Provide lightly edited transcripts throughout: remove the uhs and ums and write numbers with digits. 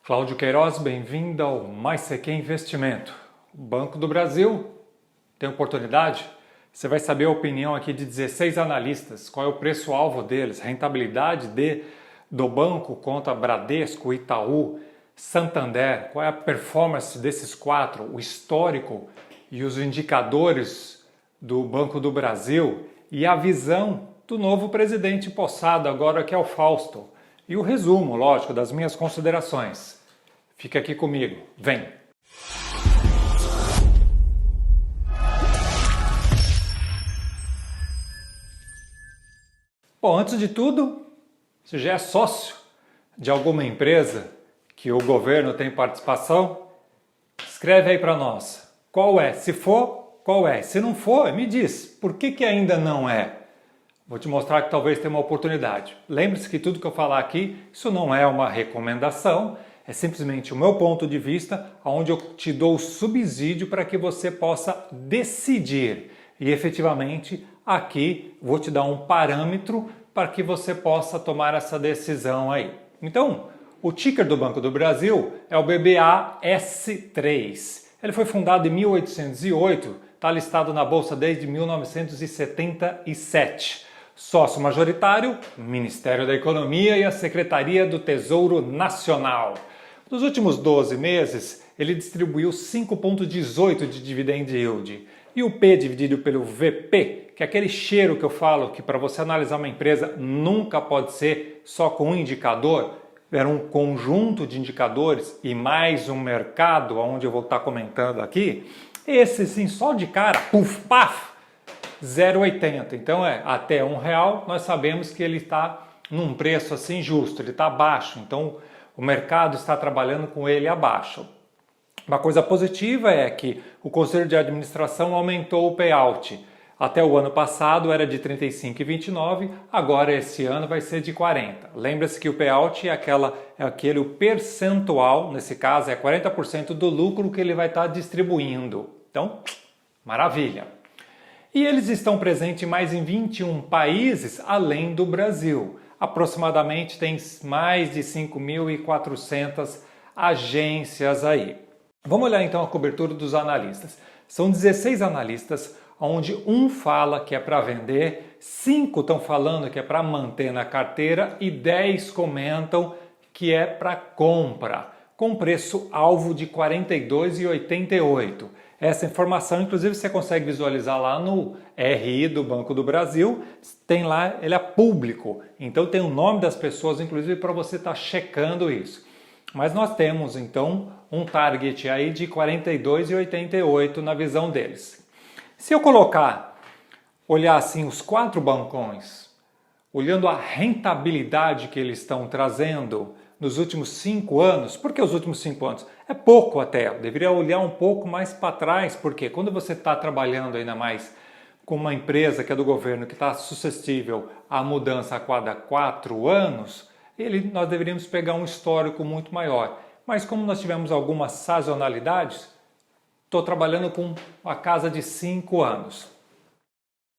Cláudio Queiroz, bem-vindo ao Mais CQ Investimento. O Banco do Brasil tem oportunidade? Você vai saber a opinião aqui de 16 analistas, qual é o preço-alvo deles, rentabilidade do banco contra Bradesco, Itaú, Santander, qual é a performance desses quatro, o histórico e os indicadores do Banco do Brasil e a visão do novo presidente empossado agora que é o Fausto. E o resumo, lógico, das minhas considerações. Fica aqui comigo, vem! Bom, antes de tudo, se já é sócio de alguma empresa que o governo tem participação, escreve aí para nós. Qual é? Se for, qual é? Se não for, me diz. Por que ainda não é? Vou te mostrar que talvez tenha uma oportunidade. Lembre-se que tudo que eu falar aqui, isso não é uma recomendação, é simplesmente o meu ponto de vista, onde eu te dou o subsídio para que você possa decidir. E efetivamente, aqui vou te dar um parâmetro para que você possa tomar essa decisão aí. Então, o ticker do Banco do Brasil é o BBAS3. Ele foi fundado em 1808, está listado na Bolsa desde 1977. Sócio majoritário, Ministério da Economia e a Secretaria do Tesouro Nacional. Nos últimos 12 meses, ele distribuiu 5,18 de dividend yield. E o P dividido pelo VP, que é aquele cheiro que eu falo que para você analisar uma empresa nunca pode ser só com um indicador, era um conjunto de indicadores e mais um mercado, onde eu vou estar comentando aqui, esse sim, só de cara, puf, paf, 0,80. Então até R$1, nós sabemos que ele está num preço assim justo, ele está abaixo, então o mercado está trabalhando com ele abaixo. Uma coisa positiva é que o Conselho de Administração aumentou o payout. Até o ano passado era de 35,29, agora esse ano vai ser de 40. Lembra-se que o payout é aquele percentual, nesse caso é 40% do lucro que ele vai estar distribuindo. Então, maravilha! E eles estão presentes em mais em 21 países além do Brasil. Aproximadamente tem mais de 5.400 agências aí. Vamos olhar então a cobertura dos analistas. São 16 analistas, onde um fala que é para vender, 5 estão falando que é para manter na carteira e 10 comentam que é para compra, com preço-alvo de R$ 42,88. Essa informação, inclusive, você consegue visualizar lá no RI do Banco do Brasil. Tem lá, ele é público. Então tem o nome das pessoas, inclusive, para você estar checando isso. Mas nós temos, então, um target aí de 42,88 na visão deles. Se eu olhar assim os 4 bancões, olhando a rentabilidade que eles estão trazendo nos últimos 5 anos, por que os últimos 5 anos? É pouco até, eu deveria olhar um pouco mais para trás, porque quando você está trabalhando ainda mais com uma empresa que é do governo, que está suscetível à mudança a cada 4 anos, nós deveríamos pegar um histórico muito maior. Mas como nós tivemos algumas sazonalidades, estou trabalhando com a casa de 5 anos.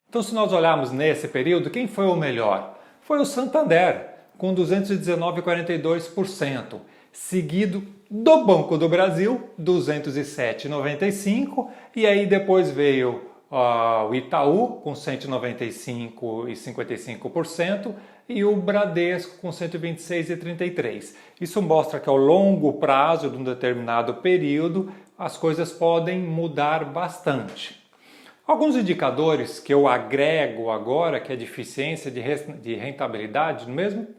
Então se nós olharmos nesse período, quem foi o melhor? Foi o Santander, com 219,42%, seguido do Banco do Brasil, 207,95%, e aí depois veio o Itaú, com 195,55%, e o Bradesco, com 126,33%. Isso mostra que ao longo prazo de um determinado período, as coisas podem mudar bastante. Alguns indicadores que eu agrego agora, que é de eficiência, de rentabilidade,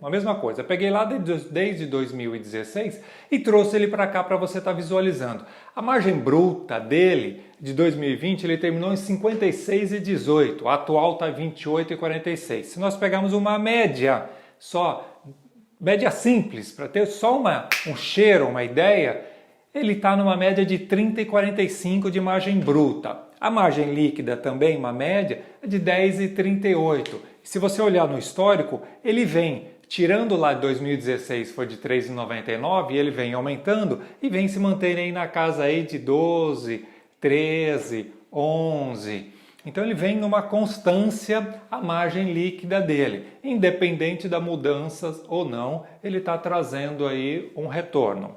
a mesma coisa. Eu peguei lá desde 2016 e trouxe ele para cá para você estar visualizando. A margem bruta dele, de 2020, ele terminou em 56,18. A atual está em 28,46. Se nós pegarmos uma média, média simples, para ter só um cheiro, uma ideia, ele está numa média de 30,45 de margem bruta. A margem líquida também, uma média, é de 10,38. Se você olhar no histórico, ele vem, tirando lá de 2016, foi de 3,99, e ele vem aumentando e vem se mantendo aí na casa aí de 12, 13, 11. Então ele vem numa constância a margem líquida dele. Independente da mudança ou não, ele está trazendo aí um retorno.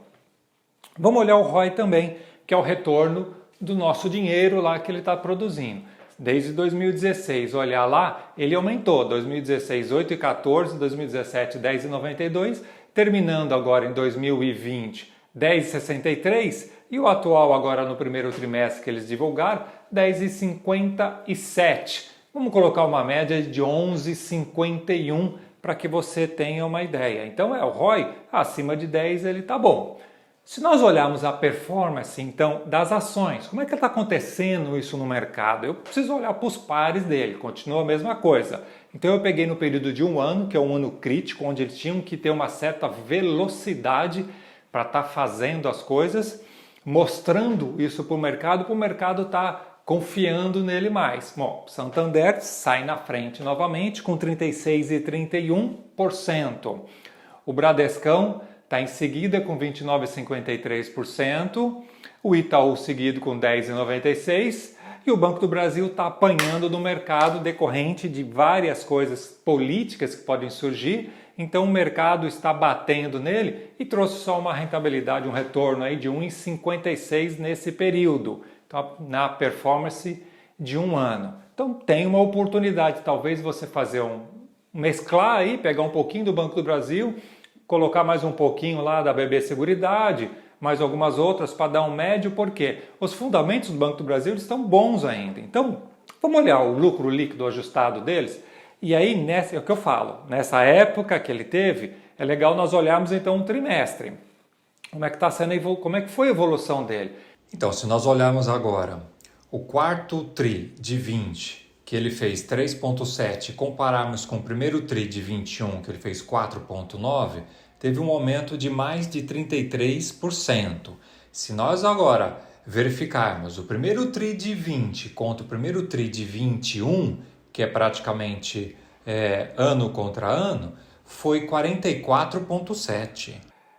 Vamos olhar o ROI também, que é o retorno do nosso dinheiro lá que ele está produzindo. Desde 2016, olhar lá, ele aumentou. 2016, 8,14, 2017, 10,92, terminando agora em 2020, 10,63 e o atual agora no primeiro trimestre que eles divulgaram, 10,57. Vamos colocar uma média de 11,51 para que você tenha uma ideia. Então o ROI acima de 10 ele está bom. Se nós olharmos a performance, então, das ações, como é que está acontecendo isso no mercado? Eu preciso olhar para os pares dele, continua a mesma coisa. Então eu peguei no período de um ano, que é um ano crítico, onde eles tinham que ter uma certa velocidade para estar fazendo as coisas, mostrando isso para o mercado estar confiando nele mais. Bom, Santander sai na frente novamente com 36,31%. O Bradescão está em seguida com 29,53%, o Itaú seguido com 10,96% e o Banco do Brasil está apanhando no mercado decorrente de várias coisas políticas que podem surgir, então o mercado está batendo nele e trouxe só uma rentabilidade, um retorno aí de 1,56% nesse período, então, na performance de um ano. Então tem uma oportunidade, talvez você fazer mesclar aí, pegar um pouquinho do Banco do Brasil, colocar mais um pouquinho lá da BB Seguridade, mais algumas outras para dar um médio, porque os fundamentos do Banco do Brasil estão bons ainda. Então, vamos olhar o lucro líquido ajustado deles, e aí, é o que eu falo, nessa época que ele teve, é legal nós olharmos então um trimestre. Como é que está sendo, como é que foi a evolução dele? Então, se nós olharmos agora o quarto TRI de 20, que ele fez 3,7, compararmos com o primeiro TRI de 21, que ele fez 4,9, teve um aumento de mais de 33%. Se nós agora verificarmos o primeiro TRI de 20 contra o primeiro TRI de 21, que é praticamente ano contra ano, foi 44,7.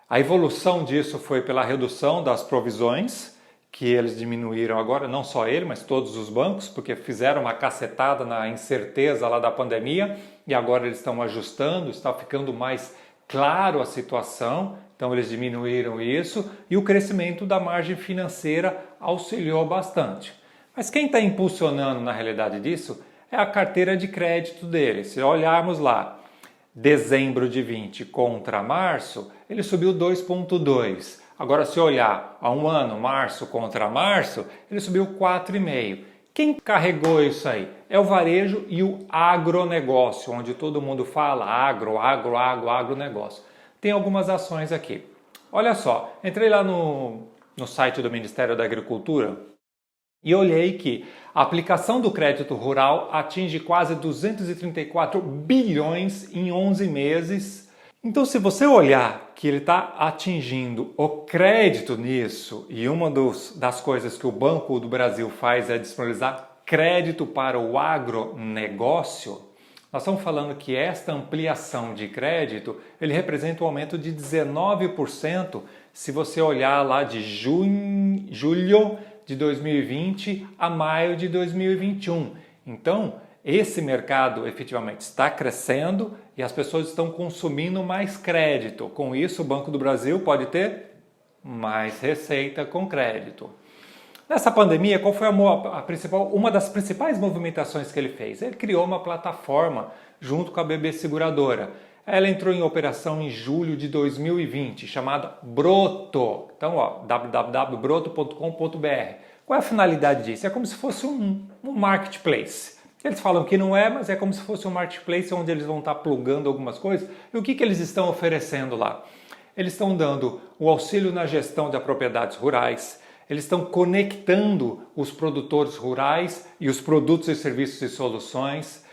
A evolução disso foi pela redução das provisões, que eles diminuíram agora, não só ele, mas todos os bancos, porque fizeram uma cacetada na incerteza lá da pandemia e agora eles estão ajustando, está ficando mais claro a situação, então eles diminuíram isso e o crescimento da margem financeira auxiliou bastante. Mas quem está impulsionando na realidade disso é a carteira de crédito dele. Se olharmos lá, dezembro de 20 contra março, ele subiu 2,2%. Agora, se olhar a um ano, março contra março, ele subiu 4,5%. Quem carregou isso aí? É o varejo e o agronegócio, onde todo mundo fala agronegócio. Tem algumas ações aqui. Olha só, entrei lá no site do Ministério da Agricultura e olhei que a aplicação do crédito rural atinge quase 234 bilhões em 11 meses. Então, se você olhar que ele está atingindo o crédito nisso, e uma das coisas que o Banco do Brasil faz é disponibilizar crédito para o agronegócio, nós estamos falando que esta ampliação de crédito, ele representa um aumento de 19% se você olhar lá de julho de 2020 a maio de 2021. Então, esse mercado efetivamente está crescendo e as pessoas estão consumindo mais crédito. Com isso, o Banco do Brasil pode ter mais receita com crédito. Nessa pandemia, qual foi uma das principais movimentações que ele fez? Ele criou uma plataforma junto com a BB Seguradora. Ela entrou em operação em julho de 2020, chamada Broto. Então, www.broto.com.br. Qual é a finalidade disso? É como se fosse um marketplace. Eles falam que não é, mas é como se fosse um marketplace onde eles vão estar plugando algumas coisas. E o que eles estão oferecendo lá? Eles estão dando o auxílio na gestão de propriedades rurais, eles estão conectando os produtores rurais e os produtos e serviços e soluções,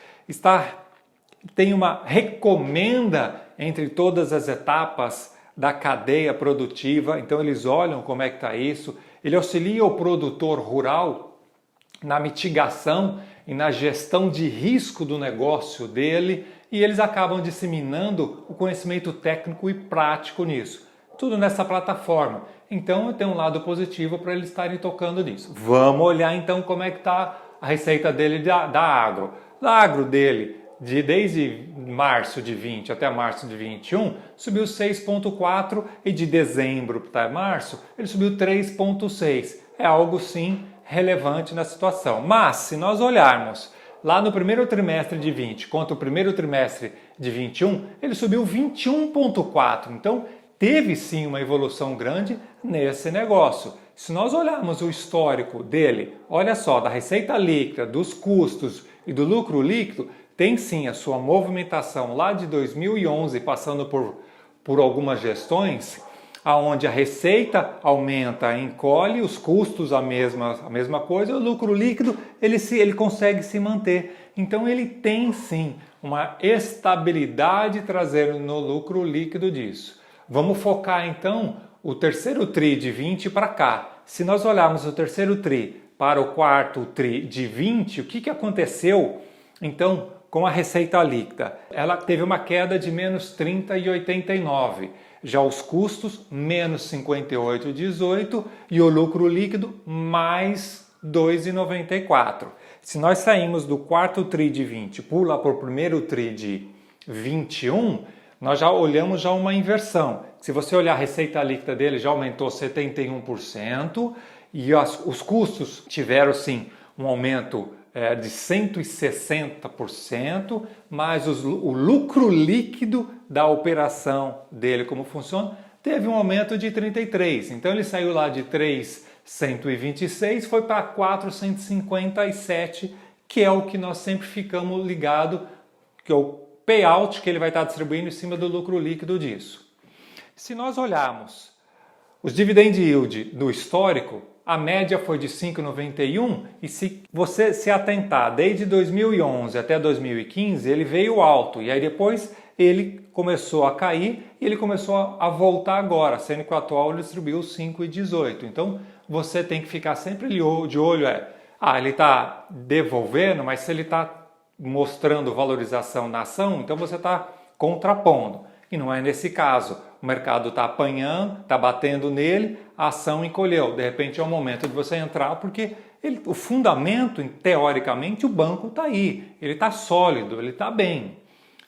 tem uma recomenda entre todas as etapas da cadeia produtiva, então eles olham como é que está isso, ele auxilia o produtor rural na mitigação e na gestão de risco do negócio dele e eles acabam disseminando o conhecimento técnico e prático nisso. Tudo nessa plataforma. Então tem um lado positivo para eles estarem tocando nisso. Vamos olhar então como é que está a receita dele da agro. Da agro dele desde março de 20 até março de 21, subiu 6,4 e de dezembro para março ele subiu 3,6. É algo sim relevante na situação. Mas se nós olharmos lá no primeiro trimestre de 20 contra o primeiro trimestre de 21, ele subiu 21,4. Então teve sim uma evolução grande nesse negócio. Se nós olharmos o histórico dele, olha só, da receita líquida, dos custos e do lucro líquido, tem sim a sua movimentação lá de 2011, passando por algumas gestões, aonde a receita aumenta, encolhe, os custos a mesma coisa, o lucro líquido ele consegue se manter. Então ele tem sim uma estabilidade trazendo no lucro líquido disso. Vamos focar então o terceiro TRI de 20 para cá. Se nós olharmos o terceiro TRI para o quarto TRI de 20, o que aconteceu então com a receita líquida? Ela teve uma queda de menos 30,89. Já os custos, menos 58,18 e o lucro líquido, mais 2,94. Se nós saímos do quarto TRI de 20 pula para o primeiro TRI de 21, nós já olhamos uma inversão. Se você olhar a receita líquida dele, já aumentou 71% e os custos tiveram sim um aumento de 160%, mas o lucro líquido da operação dele, como funciona, teve um aumento de 33%. Então ele saiu lá de 3,126, foi para 4,157, que é o que nós sempre ficamos ligados, que é o payout que ele vai estar distribuindo em cima do lucro líquido disso. Se nós olharmos os dividend yield do histórico, a média foi de 5,91 e se você se atentar desde 2011 até 2015, ele veio alto e aí depois ele começou a cair e ele começou a voltar agora, sendo que o atual ele distribuiu 5,18. Então você tem que ficar sempre de olho, ele está devolvendo, mas se ele está mostrando valorização na ação, então você está contrapondo. E não é nesse caso. O mercado está apanhando, está batendo nele, a ação encolheu. De repente é o momento de você entrar porque o fundamento, teoricamente, o banco está aí. Ele está sólido, ele está bem.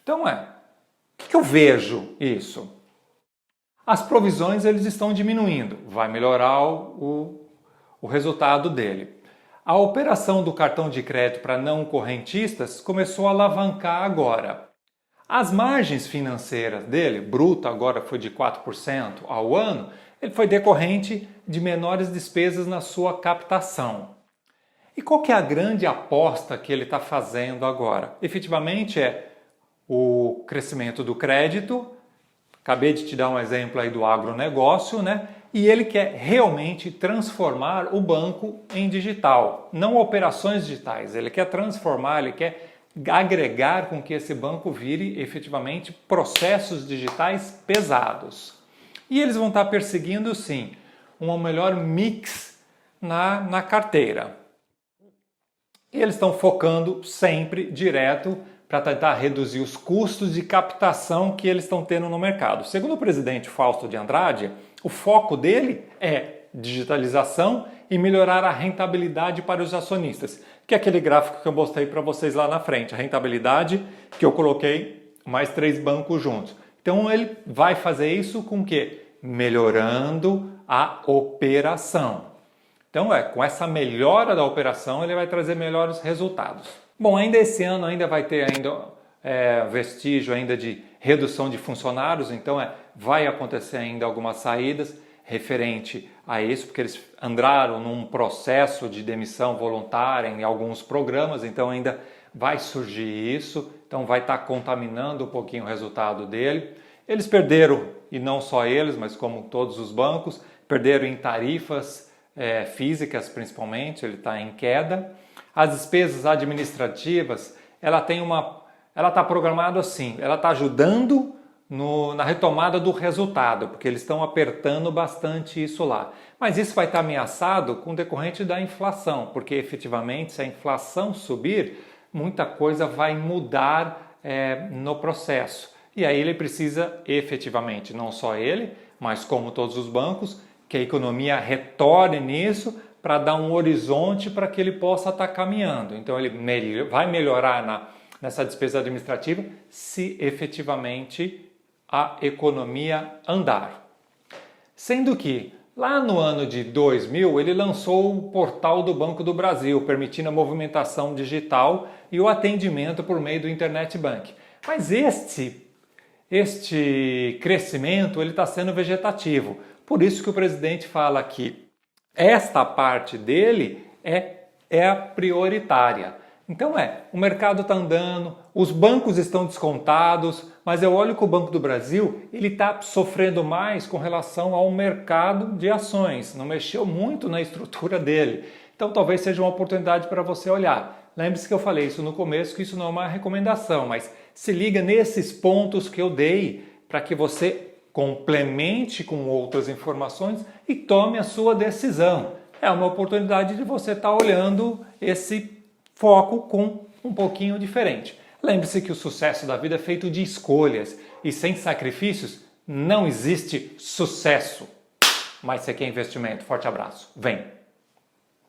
Então o que eu vejo isso? As provisões eles estão diminuindo. Vai melhorar o resultado dele. A operação do cartão de crédito para não correntistas começou a alavancar agora. As margens financeiras dele, bruto agora foi de 4% ao ano, ele foi decorrente de menores despesas na sua captação. E qual que é a grande aposta que ele está fazendo agora? Efetivamente é o crescimento do crédito, acabei de te dar um exemplo aí do agronegócio, né? E ele quer realmente transformar o banco em digital, não operações digitais, ele quer transformar, ele quer agregar com que esse banco vire efetivamente processos digitais pesados. E eles vão estar perseguindo sim um melhor mix na carteira. E eles estão focando sempre direto para tentar reduzir os custos de captação que eles estão tendo no mercado. Segundo o presidente Fausto de Andrade, o foco dele é digitalização e melhorar a rentabilidade para os acionistas, que é aquele gráfico que eu mostrei para vocês lá na frente, a rentabilidade que eu coloquei mais 3 bancos juntos. Então ele vai fazer isso com o quê? Melhorando a operação. Então com essa melhora da operação ele vai trazer melhores resultados. Bom, ainda esse ano vai ter vestígio ainda de redução de funcionários, então vai acontecer ainda algumas saídas referente a isso, porque eles andaram num processo de demissão voluntária em alguns programas, então ainda vai surgir isso, então vai estar contaminando um pouquinho o resultado dele. Eles perderam, e não só eles, mas como todos os bancos, perderam em tarifas físicas principalmente, ele está em queda. As despesas administrativas, ela está programada assim, ela está ajudando na retomada do resultado, porque eles estão apertando bastante isso lá. Mas isso vai estar ameaçado com o decorrente da inflação, porque efetivamente se a inflação subir, muita coisa vai mudar no processo. E aí ele precisa efetivamente, não só ele, mas como todos os bancos, que a economia retorne nisso para dar um horizonte para que ele possa estar caminhando. Então ele vai melhorar nessa despesa administrativa se efetivamente a economia andar. Sendo que lá no ano de 2000 ele lançou o portal do Banco do Brasil, permitindo a movimentação digital e o atendimento por meio do Internet Bank. Mas este crescimento ele está sendo vegetativo. Por isso que o presidente fala que esta parte dele é a prioritária. Então o mercado está andando, os bancos estão descontados, mas eu olho que o Banco do Brasil ele está sofrendo mais com relação ao mercado de ações, não mexeu muito na estrutura dele. Então talvez seja uma oportunidade para você olhar. Lembre-se que eu falei isso no começo, que isso não é uma recomendação, mas se liga nesses pontos que eu dei para que você complemente com outras informações e tome a sua decisão. É uma oportunidade de você estar olhando esse foco com um pouquinho diferente. Lembre-se que o sucesso da vida é feito de escolhas e sem sacrifícios não existe sucesso. Mas você quer investimento? Forte abraço. Vem!